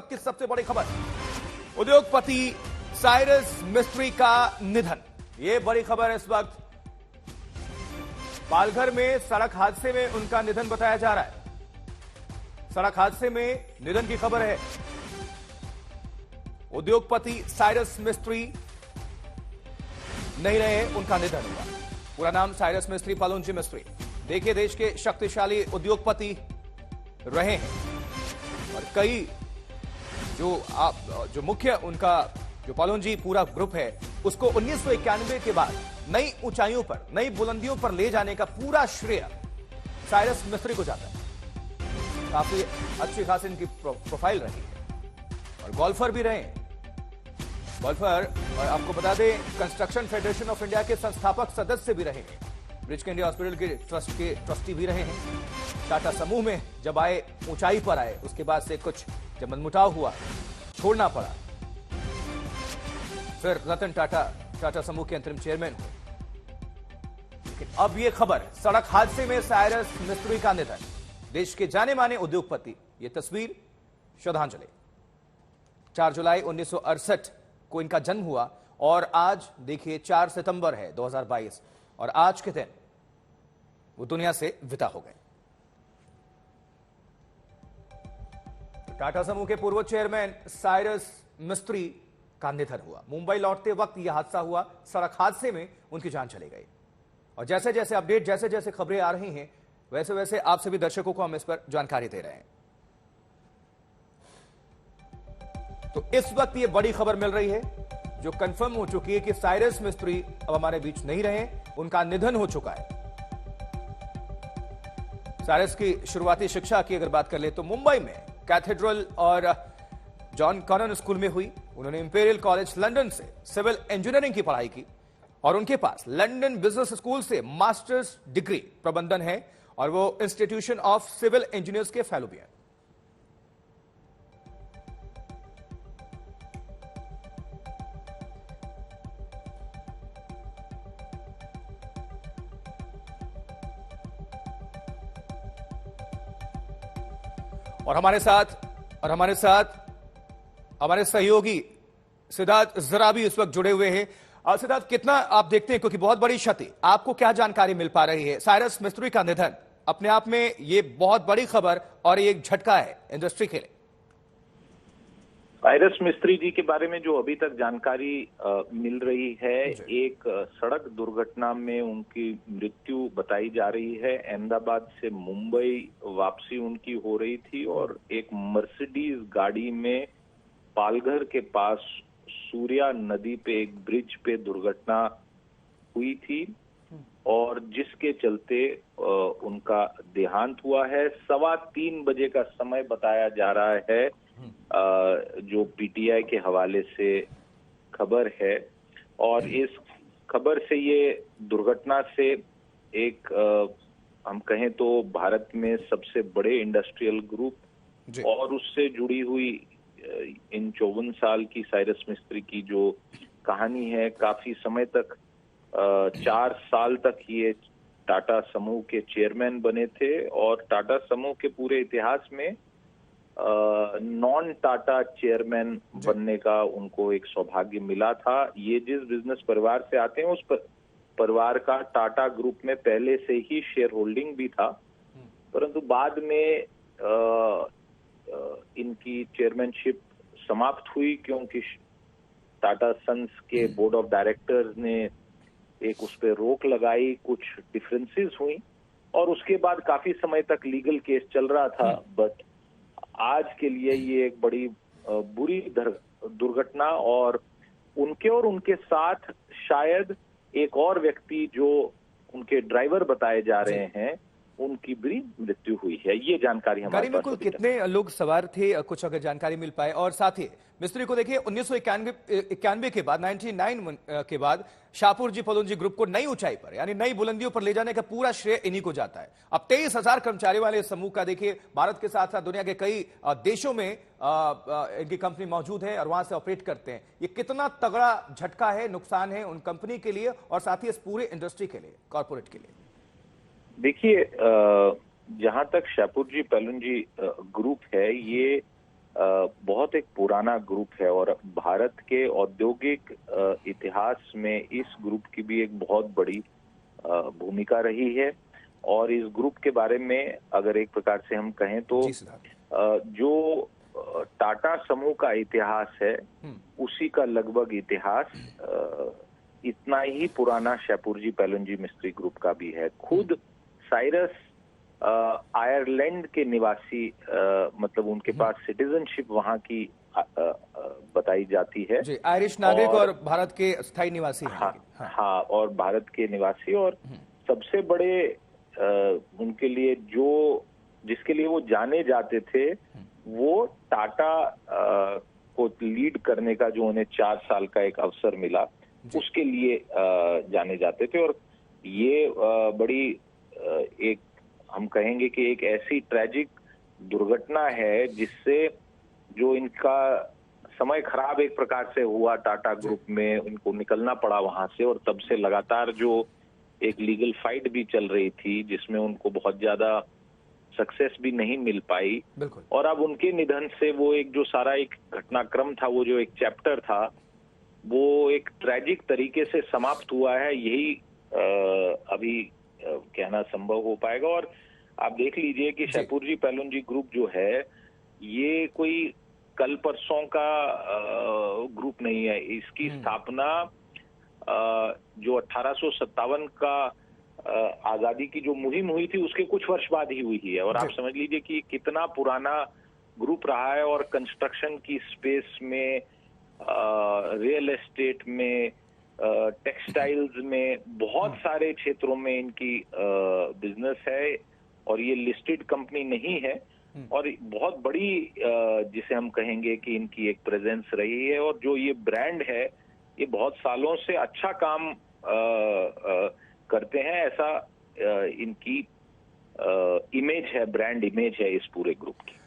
वक्त की सबसे बड़ी खबर, उद्योगपति साइरस मिस्त्री का निधन। यह बड़ी खबर है इस वक्त। पालघर में सड़क हादसे में उनका निधन बताया जा रहा है। सड़क हादसे में निधन की खबर है। उद्योगपति साइरस मिस्त्री नहीं रहे, उनका निधन हुआ। पूरा नाम साइरस मिस्त्री पालुंजी मिस्त्री। देखिए, देश के शक्तिशाली उद्योगपति रहे हैं और कई जो मुख्य उनका जो पालुंजी पूरा ग्रुप है उसको 1991 के बाद नई ऊंचाइयों पर, नई बुलंदियों पर ले जाने का पूरा श्रेय साइरस मिस्त्री को जाता है। काफी अच्छी खासी इनकी प्रोफाइल रही है और गोल्फर भी रहे हैं। गोल्फर, और आपको बता दें, कंस्ट्रक्शन फेडरेशन ऑफ इंडिया के संस्थापक सदस्य भी रहे हैं। ब्रिज के इंडिया हॉस्पिटल के ट्रस्ट के ट्रस्टी भी रहे हैं। टाटा समूह में जब आए, ऊंचाई पर आए, उसके बाद से कुछ जब मनमुटाव हुआ, छोड़ना पड़ा। फिर रतन टाटा समूह के अंतरिम चेयरमैन हुए। लेकिन अब यह खबर, सड़क हादसे में साइरस मिस्त्री का निधन। देश के जाने माने उद्योगपति। यह तस्वीर श्रद्धांजलि। 4 जुलाई 1968 को इनका जन्म हुआ और आज देखिए 4 सितंबर है 2022 और आज के दिन वो दुनिया से विदा हो गए। टाटा समूह के पूर्व चेयरमैन साइरस मिस्त्री का निधन हुआ। मुंबई लौटते वक्त यह हादसा हुआ। सड़क हादसे में उनकी जान चली गई। और जैसे जैसे अपडेट, जैसे जैसे खबरें आ रही हैं, वैसे वैसे आप सभी दर्शकों को हम इस पर जानकारी दे रहे हैं। तो इस वक्त ये बड़ी खबर मिल रही है जो कंफर्म हो चुकी है कि साइरस मिस्त्री अब हमारे बीच नहीं रहे, उनका निधन हो चुका है। साइरस की शुरुआती शिक्षा की अगर बात कर ले तो मुंबई में कैथेड्रल और जॉन कॉनन स्कूल में हुई। उन्होंने इंपीरियल कॉलेज लंदन से सिविल इंजीनियरिंग की पढ़ाई की और उनके पास लंदन बिजनेस स्कूल से मास्टर्स डिग्री प्रबंधन है और वो इंस्टीट्यूशन ऑफ सिविल इंजीनियर्स के फेलो भी हैं। और हमारे साथ हमारे सहयोगी सिद्धार्थ जरा भी इस वक्त जुड़े हुए हैं। सिद्धार्थ, कितना आप देखते हैं, क्योंकि बहुत बड़ी क्षति, आपको क्या जानकारी मिल पा रही है? साइरस मिस्त्री का निधन अपने आप में ये बहुत बड़ी खबर और एक झटका है इंडस्ट्री के लिए। साइरस मिस्त्री जी के बारे में जो अभी तक जानकारी मिल रही है, एक सड़क दुर्घटना में उनकी मृत्यु बताई जा रही है। अहमदाबाद से मुंबई वापसी उनकी हो रही थी और एक मर्सिडीज गाड़ी में पालघर के पास सूर्या नदी पे एक ब्रिज पे दुर्घटना हुई थी और जिसके चलते उनका देहांत हुआ है। 3:15 बजे का समय बताया जा रहा है, जो पीटीआई के हवाले से खबर है। और इस खबर से, ये दुर्घटना से एक हम कहें तो भारत में सबसे बड़े इंडस्ट्रियल ग्रुप और उससे जुड़ी हुई इन 54 साल की साइरस मिस्त्री की जो कहानी है, काफी समय तक 4 साल तक ये टाटा समूह के चेयरमैन बने थे और टाटा समूह के पूरे इतिहास में नॉन टाटा चेयरमैन बनने का उनको एक सौभाग्य मिला था। ये जिस बिजनेस परिवार से आते हैं उस परिवार का टाटा ग्रुप में पहले से ही शेयर होल्डिंग भी था, परंतु बाद में इनकी चेयरमैनशिप समाप्त हुई क्योंकि टाटा सन्स के बोर्ड ऑफ डायरेक्टर्स ने एक उस पर रोक लगाई, कुछ डिफरेंसेस हुई और उसके बाद काफी समय तक लीगल केस चल रहा था। बट आज के लिए ये एक बड़ी बुरी दुर्घटना और उनके साथ शायद एक और व्यक्ति जो उनके ड्राइवर बताए जा रहे हैं, उनकी भी मृत्यु हुई है। ये जानकारी हमारे पास। कुल कितने लोग सवार थे, कुछ अगर जानकारी मिल पाए? और साथ ही मिस्त्री को देखिए, 1991 के बाद, 99 के बाद शाहपुर जी पालुंजी ग्रुप को नई ऊंचाई पर, यानी नई बुलंदियों पर ले जाने का पूरा श्रेय इन्हीं को जाता है। अब 23,000 कर्मचारियों वाले इस समूह का देखिए, भारत के साथ साथ दुनिया के कई देशों में इनकी कंपनी मौजूद है और वहां से ऑपरेट करते हैं। ये कितना तगड़ा झटका है, नुकसान है उन कंपनी के लिए और साथ ही इस पूरे इंडस्ट्री के लिए, कॉर्पोरेट के लिए। देखिए, जहां तक शाहपुर जी पालुंजी ग्रुप है, ये बहुत एक पुराना ग्रुप है और भारत के औद्योगिक इतिहास में इस ग्रुप की भी एक बहुत बड़ी भूमिका रही है। और इस ग्रुप के बारे में अगर एक प्रकार से हम कहें तो जो टाटा समूह का इतिहास है उसी का लगभग इतिहास इतना ही पुराना शेपुरजी पैलुनजी मिस्त्री ग्रुप का भी है। खुद साइरस आयरलैंड के निवासी, मतलब उनके पास सिटीजनशिप वहां की बताई जाती है जी, आयरिश नागरिक और भारत के स्थायी निवासी हैं। हाँ, और भारत के निवासी। और सबसे बड़े उनके लिए जिसके लिए वो जाने जाते थे वो टाटा को लीड करने का जो उन्हें 4 साल का एक अवसर मिला उसके लिए जाने जाते थे। और ये बड़ी एक हम कहेंगे कि एक ऐसी ट्रेजिक दुर्घटना है जिससे जो इनका समय खराब एक प्रकार से हुआ टाटा ग्रुप में, उनको निकलना पड़ा वहां से। और तब से लगातार जो एक लीगल फाइट भी चल रही थी जिसमें उनको बहुत ज्यादा सक्सेस भी नहीं मिल पाई। और अब उनके निधन से वो एक जो सारा एक घटनाक्रम था, वो जो एक चैप्टर था, वो एक ट्रेजिक तरीके से समाप्त हुआ है। यही अभी कहना संभव हो पाएगा। और आप देख लीजिए कि शेपुरजी पैलुनजी ग्रुप जो है ये कोई कल परसों का ग्रुप नहीं है। इसकी स्थापना जो 1857 का आजादी की जो मुहिम हुई थी उसके कुछ वर्ष बाद ही हुई है। और आप समझ लीजिए कि कितना पुराना ग्रुप रहा है। और कंस्ट्रक्शन की स्पेस में, रियल एस्टेट में, टेक्सटाइल्स में, बहुत सारे क्षेत्रों में इनकी बिजनेस है। और ये लिस्टेड कंपनी नहीं है और बहुत बड़ी जिसे हम कहेंगे कि इनकी एक प्रेजेंस रही है। और जो ये ब्रांड है ये बहुत सालों से अच्छा काम करते हैं, ऐसा इनकी इमेज है, ब्रांड इमेज है इस पूरे ग्रुप की।